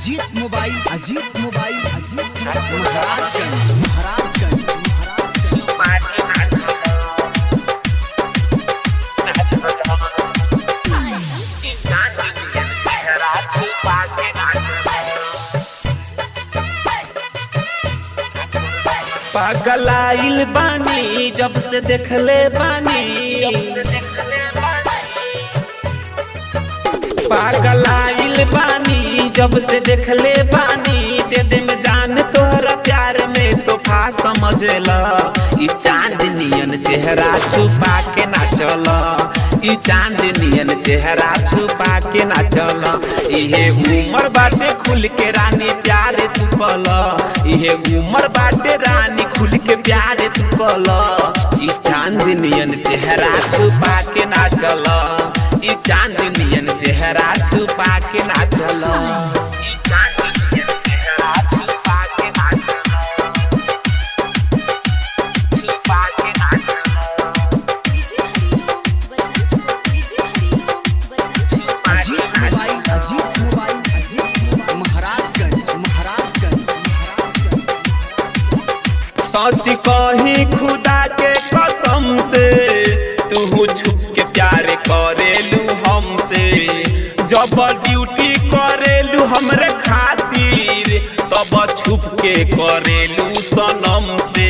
Ajit mobile Maharajganj पागलाइल बानी जब से देखले बानी पागलाइल बानी जब से देखले बानी दे दे में जान तोहरा प्यार में तोहफा समझला ई चांदनियन चेहरा छुपा के ना चला ई चांदनियन चेहरा छुपा के ना चला इहे उमर बाटे खुल के रानी प्यार तू कला इहे उमर बाटे रानी खुल के प्यार तू कला ई चांदनियन चेहरा छुपा के ना चला ई चांदनियन चेहरा छुपा के ना चला ई चांदनियन चेहरा छुपा के ना चला छुपा के ना चला अजीत मोबाइल महाराजगंज सच कही खुदा के कसम से तू छुप के प्यार करेलू हमसे जब ड्यूटी करेलू हमरे खातिर तब छुप के करेलू सनम से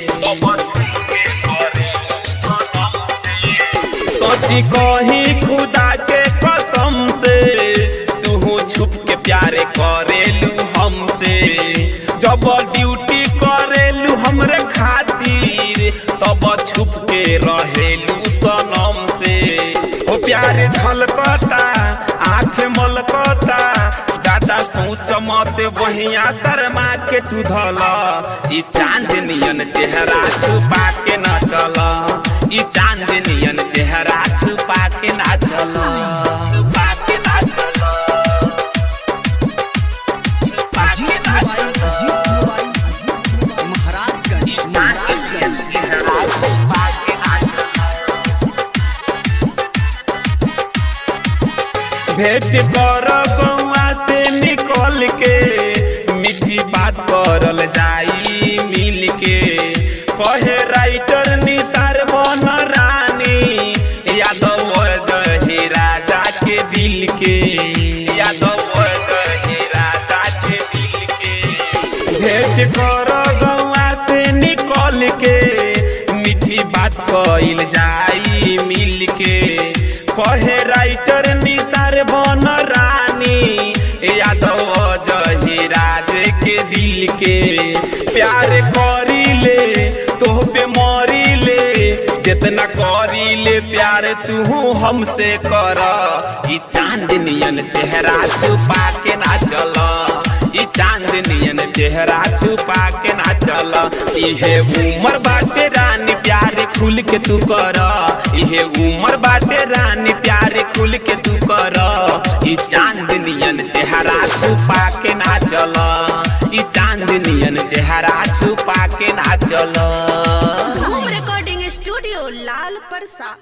तब छुप के करेलू सनम से सच कही खुदा के कसम से तू छुप के प्यार करेलू हमसे जब ड्यूटी करेलू हमरे खातिर तब छुप के रहेलू सनम से ओ प्यार झलकता आँख मलकता ज्यादा सोच मत वहिया शर्मा के तू धला ई चांदनियन चेहरा छुपा के ना चला ई चांदनियन चेहरा छुपा के ना चला छुपा के ना चला भेंट कर गौआ से निकल के मीठी बात करल जाई मिल के कहे राइटर निसार बन रानी यादव जही राजा के दिल के यादव जही राजा के दिल के भेंट कर गौआ से निकल के मीठी बात कइल जाई मिल के कहे राइटर निसार बन रानी यादव जही राज के दिल के प्यार करी ले तोह पे मरी ले जितना करी ले प्यार तू हमसे कर ई चांदनियन चेहरा छुपा के ना चला ई चांदनियन चेहरा छुपा के ना चला इहे उमर बाटे रानी प्यार खुल के तू कर इहे उमर बाटे रानी प्यार खुल के तू कर ई चांदनियन चेहरा छुपा के ना चला ई चांदनियन चेहरा छुपा के ना चला रिकॉर्डिंग स्टूडियो लाल परसा।